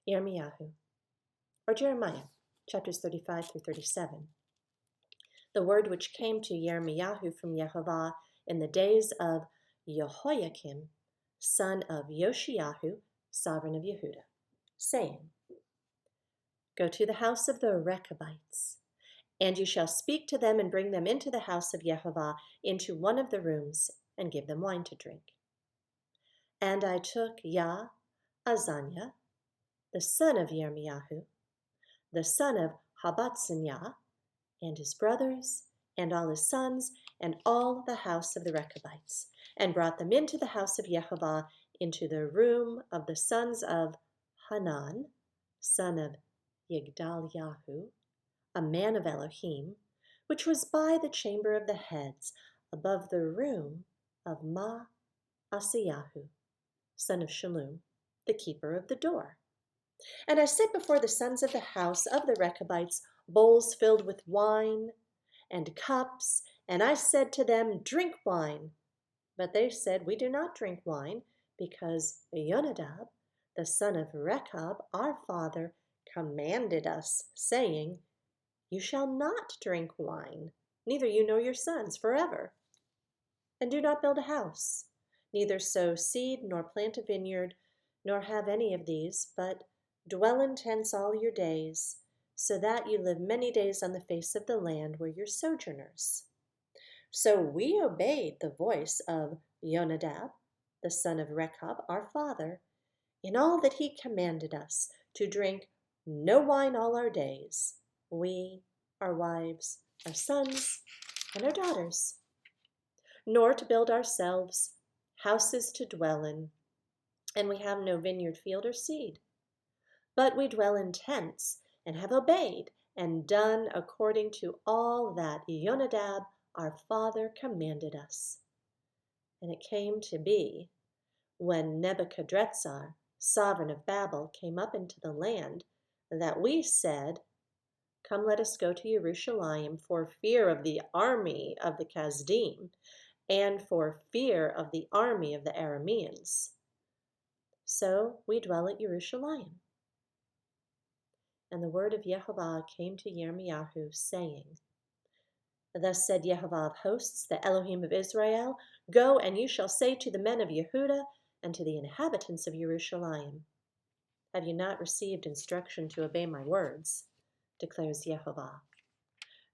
Yirmiyahu, or Jeremiah, chapters 35 through 37. The word which came to Yirmiyahu from Yehovah in the days of Jehoiakim, son of Yoshiyahu, sovereign of Yehuda, saying, Go to the house of the Rechabites, and you shall speak to them and bring them into the house of Yehovah, into one of the rooms, and give them wine to drink. And I took Azaniah, the son of Yirmiyahu, the son of Habatsinyah, and his brothers, and all his sons, and all the house of the Rechabites, and brought them into the house of Yehovah, into the room of the sons of Hanan, son of Yigdalyahu, a man of Elohim, which was by the chamber of the heads, above the room of Maaseiyahu, son of Shallum, the keeper of the door. And I set before the sons of the house of the Rechabites bowls filled with wine and cups, and I said to them, Drink wine. But they said, We do not drink wine, because Yonadab, the son of Rechab, our father, commanded us, saying, You shall not drink wine, neither you nor your sons forever. And do not build a house, neither sow seed, nor plant a vineyard, nor have any of these, but dwell in tents all your days, so that you live many days on the face of the land where you're sojourners. So we obeyed the voice of Yonadab, the son of Rechab, our father, in all that he commanded us, to drink no wine all our days, we, our wives, our sons, and our daughters, nor to build ourselves houses to dwell in, and we have no vineyard field or seed. But we dwell in tents, and have obeyed and done according to all that Yonadab our father commanded us. And it came to be, when Nebuchadrezzar, sovereign of Babel, came up into the land, that we said, Come, let us go to Jerusalem for fear of the army of the Kasdim, and for fear of the army of the Arameans. So we dwell at Jerusalem. And the word of Yehovah came to Yirmiyahu, saying, Thus said Yehovah of hosts, the Elohim of Israel, Go, and you shall say to the men of Yehuda and to the inhabitants of Jerusalem, Have you not received instruction to obey my words? Declares Yehovah.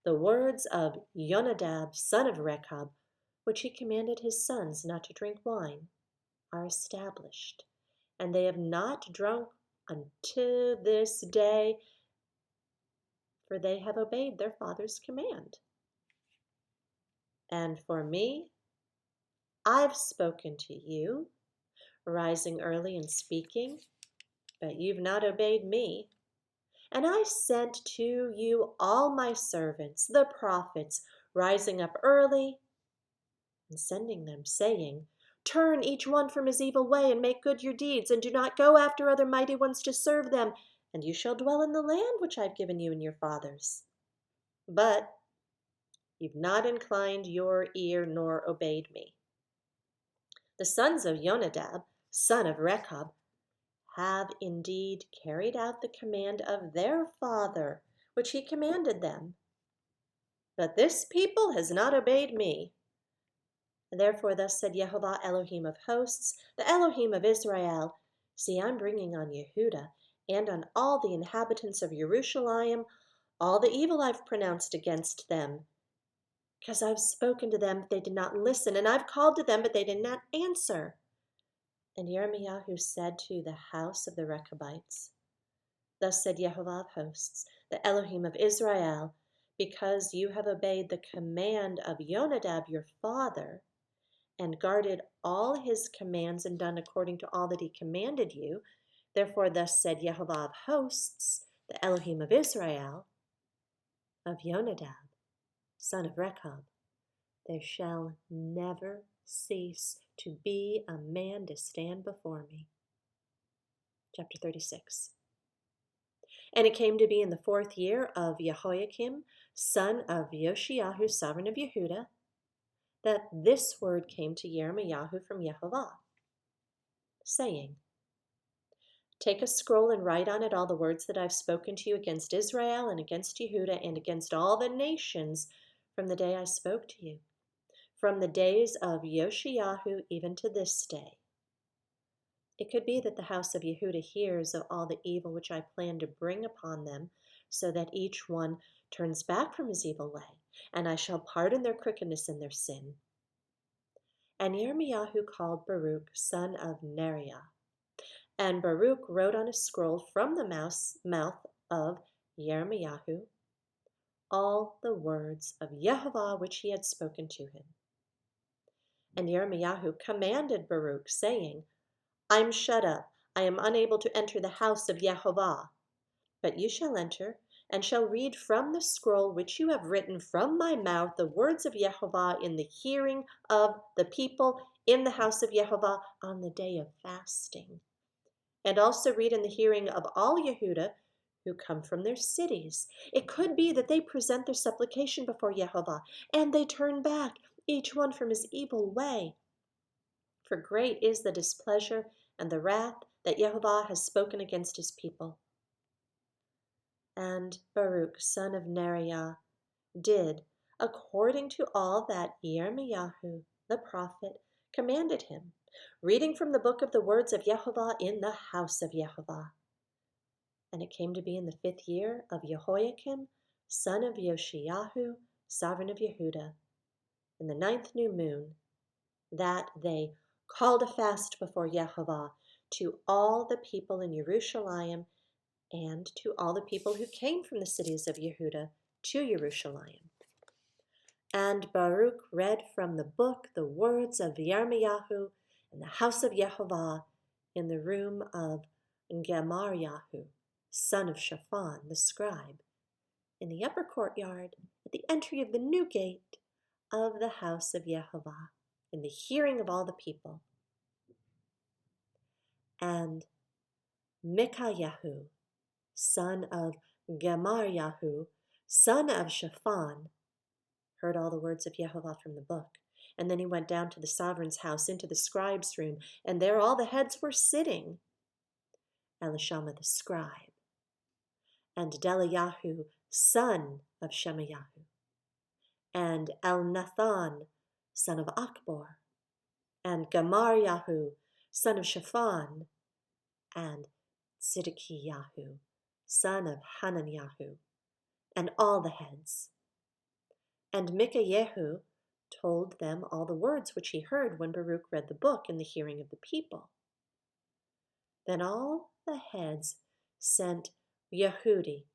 The words of Yonadab, son of Rechab, which he commanded his sons not to drink wine, are established, and they have not drunk unto this day, for they have obeyed their father's command. And for me, I've spoken to you, rising early and speaking, but you've not obeyed me. And I sent to you all my servants, the prophets, rising up early and sending them, saying, Turn each one from his evil way and make good your deeds, and do not go after other mighty ones to serve them, and you shall dwell in the land which I've given you and your fathers. But you've not inclined your ear nor obeyed me. The sons of Yonadab, son of Rechab, have indeed carried out the command of their father, which he commanded them. But this people has not obeyed me. Therefore thus said Yehovah, Elohim of hosts, the Elohim of Israel, See, I'm bringing on Yehuda and on all the inhabitants of Jerusalem all the evil I've pronounced against them, because I've spoken to them, but they did not listen, and I've called to them, but they did not answer. And Yirmiyahu said to the house of the Rechabites, Thus said Yehovah of hosts, the Elohim of Israel, because you have obeyed the command of Yonadab your father, and guarded all his commands and done according to all that he commanded you, therefore thus said Yehovah of hosts, the Elohim of Israel, of Yonadab, son of Rechab, there shall never cease to be a man to stand before me. Chapter 36. And it came to be in the 4th year of Jehoiakim, son of Yoshiyahu, sovereign of Yehuda, that this word came to Yirmiyahu from Yehovah, saying, Take a scroll and write on it all the words that I've spoken to you against Israel and against Yehuda and against all the nations from the day I spoke to you, from the days of Yoshiyahu even to this day. It could be that the house of Yehuda hears of all the evil which I plan to bring upon them, so that each one turns back from his evil way, and I shall pardon their crookedness and their sin. And Yirmiyahu called Baruch, son of Neriah. And Baruch wrote on a scroll from the mouth of Yirmiyahu all the words of Yehovah which he had spoken to him. And Yirmiyahu commanded Baruch, saying, I'm shut up, I am unable to enter the house of Yehovah. But you shall enter, and shall read from the scroll which you have written from my mouth the words of Yehovah in the hearing of the people in the house of Yehovah on the day of fasting. And also read in the hearing of all Yehuda who come from their cities. It could be that they present their supplication before Yehovah, and they turn back, each one from his evil way. For great is the displeasure and the wrath that Yehovah has spoken against his people. And Baruch, son of Neriah, did according to all that Yirmiyahu, the prophet, commanded him, reading from the book of the words of Yehovah in the house of Yehovah. And it came to be in the 5th year of Jehoiakim, son of Yoshiyahu, sovereign of Yehuda, in the 9th new moon, that they called a fast before Yehovah to all the people in Jerusalem and to all the people who came from the cities of Yehuda to Jerusalem. And Baruch read from the book the words of Yirmiyahu in the house of Yehovah in the room of Gemariyahu, son of Shaphan, the scribe, in the upper courtyard at the entry of the new gate of the house of Yehovah, in the hearing of all the people. And Mikayahu, son of Gemariyahu, son of Shaphan, heard all the words of Yehovah from the book. And then he went down to the sovereign's house into the scribe's room, and there all the heads were sitting. Elishama the scribe, and Delayahu, son of Shemayahu, and Elnathan, son of Akbor, and Gemariyahu, son of Shaphan, and Tzidkiyahu, son of Hananiyahu, and all the heads. And Mikayahu told them all the words which he heard when Baruch read the book in the hearing of the people. Then all the heads sent Yehudi,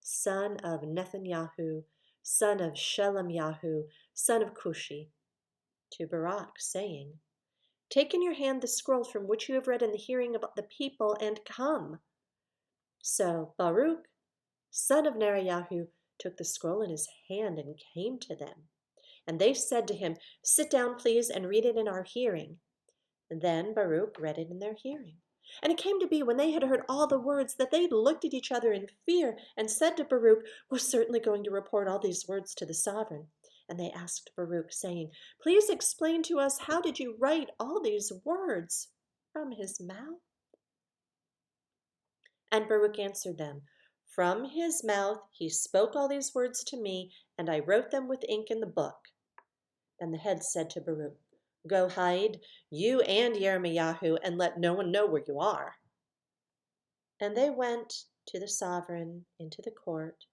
son of Nethanyahu, son of Shelemyahu, son of Cushi, to Baruch, saying, Take in your hand the scroll from which you have read in the hearing of the people, and come. So Baruch, son of Neriyahu, took the scroll in his hand and came to them. And they said to him, Sit down, please, and read it in our hearing. And then Baruch read it in their hearing. And it came to be, when they had heard all the words, that they looked at each other in fear and said to Baruch, We're certainly going to report all these words to the sovereign. And they asked Baruch, saying, Please explain to us, how did you write all these words from his mouth? And Baruch answered them, From his mouth he spoke all these words to me, and I wrote them with ink in the book. Then the head said to Baruch, Go hide, you and Yirmiyahu, and let no one know where you are. And they went to the sovereign into the court,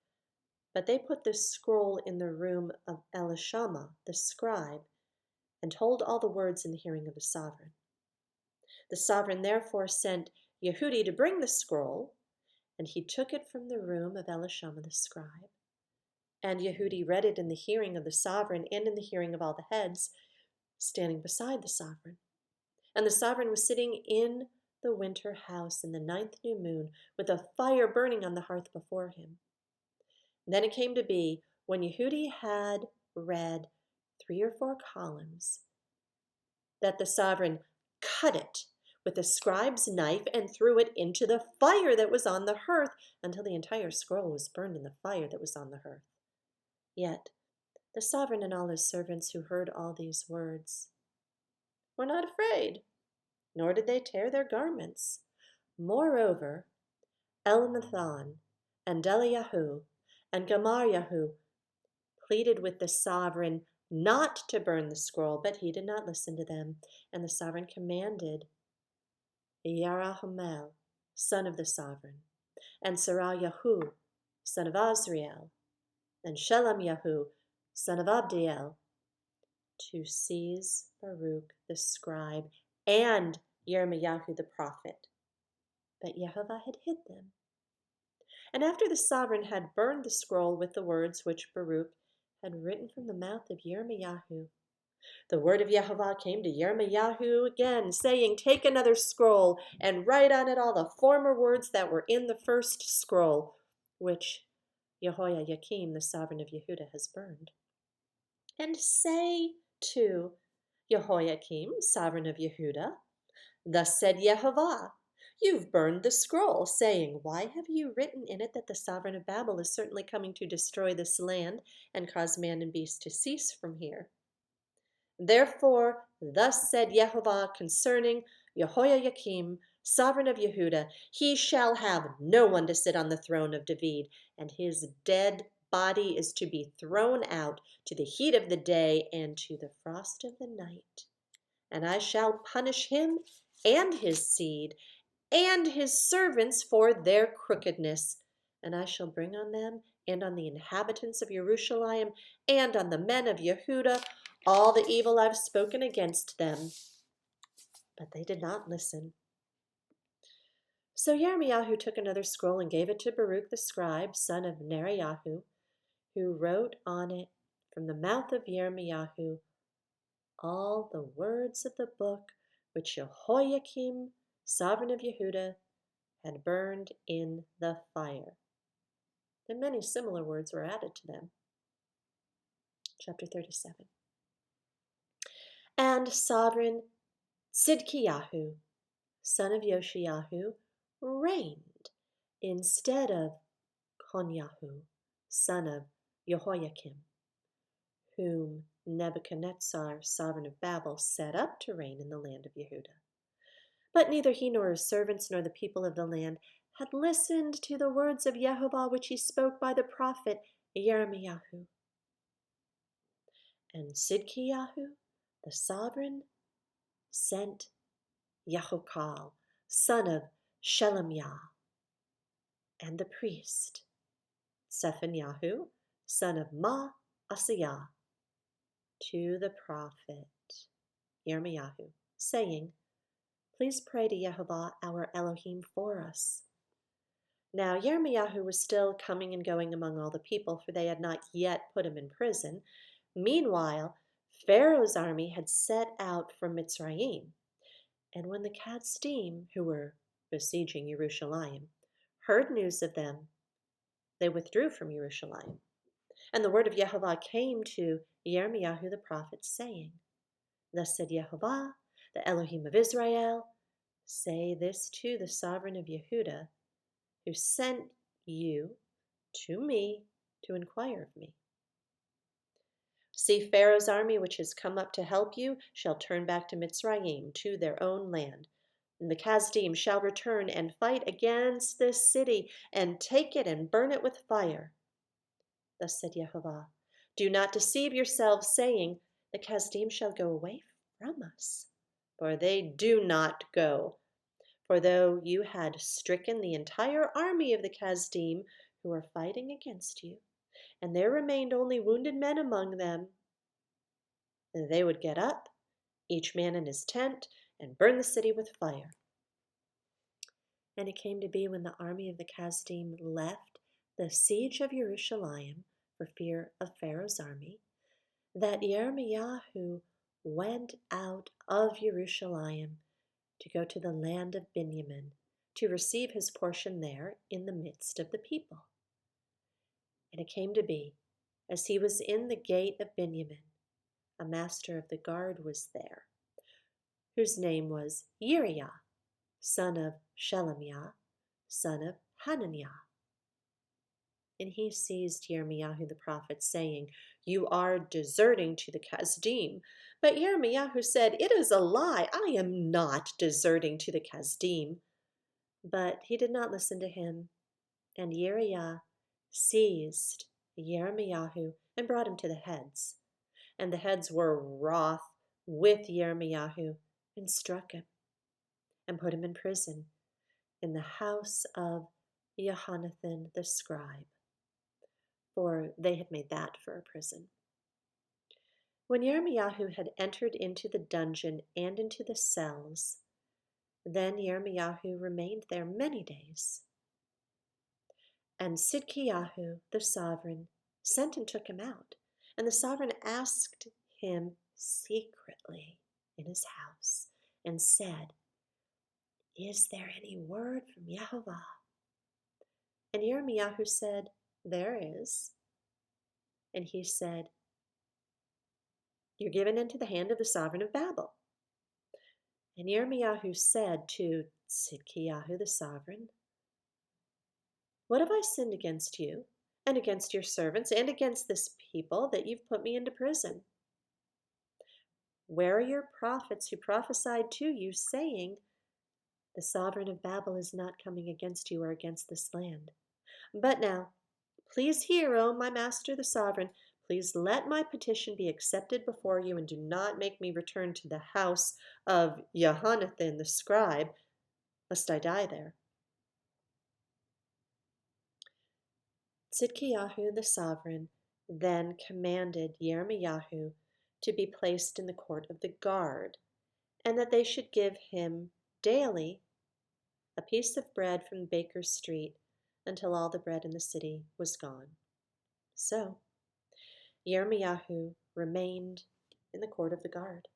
but they put the scroll in the room of Elishama, the scribe, and told all the words in the hearing of the sovereign. The sovereign therefore sent Yehudi to bring the scroll, and he took it from the room of Elishama the scribe. And Yehudi read it in the hearing of the sovereign and in the hearing of all the heads, standing beside the sovereign. And the sovereign was sitting in the winter house in the 9th new moon, with a fire burning on the hearth before him. And then it came to be, when Yehudi had read 3 or 4 columns, that the sovereign cut it with a scribe's knife and threw it into the fire that was on the hearth, until the entire scroll was burned in the fire that was on the hearth. Yet the sovereign and all his servants who heard all these words were not afraid, nor did they tear their garments, Moreover, Elnathan and Eliyahu and Gamaryahu pleaded with the sovereign not to burn the scroll, but he did not listen to them. And the sovereign commanded Yerahmeel, son of the sovereign, and Sarayahu, son of Azriel, and Shelemyahu, son of Abdiel, to seize Baruch the scribe and Yirmiyahu the prophet. But Yehovah had hid them. And after the sovereign had burned the scroll with the words which Baruch had written from the mouth of Yirmiyahu, the word of Yehovah came to Yirmiyahu again, saying, Take another scroll and write on it all the former words that were in the first scroll, which Jehoiakim, the sovereign of Yehudah, has burned. And say to Jehoiakim, sovereign of Yehudah, Thus said Yehovah, You've burned the scroll, saying, Why have you written in it that the sovereign of Babel is certainly coming to destroy this land and cause man and beast to cease from here? Therefore, thus said Yehovah concerning Jehoiakim, sovereign of Yehudah, he shall have no one to sit on the throne of David, and his dead body is to be thrown out to the heat of the day and to the frost of the night. And I shall punish him and his seed and his servants for their crookedness, and I shall bring on them and on the inhabitants of Jerusalem and on the men of Yehudah all the evil I've spoken against them. But they did not listen. So Yirmiyahu took another scroll and gave it to Baruch the scribe, son of Neriyahu, who wrote on it from the mouth of Yirmiyahu all the words of the book which Jehoiakim, sovereign of Yehudah, had burned in the fire. And many similar words were added to them. Chapter 37. And sovereign Tzidkiyahu, son of Yoshiyahu, reigned instead of Konyahu, son of Jehoiakim, whom Nebuchadnezzar, sovereign of Babel, set up to reign in the land of Yehudah. But neither he nor his servants nor the people of the land had listened to the words of Yehovah which he spoke by the prophet Yirmiyahu. And Tzidkiyahu, the sovereign, sent Yahokal, son of Shelemiah, and the priest, Zephaniah, son of Maaseiah, to the prophet Yirmiyahu, saying, Please pray to Yehovah our Elohim for us. Now Yirmiyahu was still coming and going among all the people, for they had not yet put him in prison. Meanwhile, Pharaoh's army had set out from Mitzrayim. And when the Kasdim, who were besieging Jerusalem, heard news of them, they withdrew from Jerusalem. And the word of Yehovah came to Yirmiyahu the prophet, saying, Thus said Yehovah, the Elohim of Israel, say this to the sovereign of Yehudah, who sent you to me to inquire of me. See, Pharaoh's army, which has come up to help you, shall turn back to Mitzrayim, to their own land. And the Kasdim shall return and fight against this city, and take it and burn it with fire. Thus said Yehovah, Do not deceive yourselves, saying, The Kasdim shall go away from us. For they do not go. For though you had stricken the entire army of the Kasdim who are fighting against you, and there remained only wounded men among them, they would get up, each man in his tent, and burn the city with fire. And it came to be when the army of the Kasdim left the siege of Jerusalem for fear of Pharaoh's army, that Yirmiyahu went out of Jerusalem to go to the land of Benjamin, to receive his portion there in the midst of the people. And it came to be, as he was in the gate of Benjamin, a master of the guard was there, whose name was Uriah, son of Shelemiah, son of Hananiah. And he seized Yirmiyahu the prophet, saying, You are deserting to the Kasdim. But Yirmiyahu said, It is a lie. I am not deserting to the Kasdim. But he did not listen to him, and Uriah seized Yirmiyahu and brought him to the heads. And the heads were wroth with Yirmiyahu and struck him and put him in prison in the house of Jehonathan the scribe, for they had made that for a prison. When Yirmiyahu had entered into the dungeon and into the cells, then Yirmiyahu remained there many days. And Sidkiyahu the sovereign sent and took him out, and the sovereign asked him secretly in his house, and said, "Is there any word from Yehovah?" And Yirmiyahu said, "There is." And he said, "You're given into the hand of the sovereign of Babel." And Yirmiyahu said to Sidkiyahu the sovereign, "What have I sinned against you, and against your servants, and against this people, that you've put me into prison? Where are your prophets who prophesied to you, saying, 'The sovereign of Babel is not coming against you or against this land'? But now, please hear, O my master the sovereign, please let my petition be accepted before you, and do not make me return to the house of Jehonathan the scribe, lest I die there." Sidkiyahu the sovereign then commanded Yirmiyahu to be placed in the court of the guard, and that they should give him daily a piece of bread from the baker's street until all the bread in the city was gone. So Yirmiyahu remained in the court of the guard.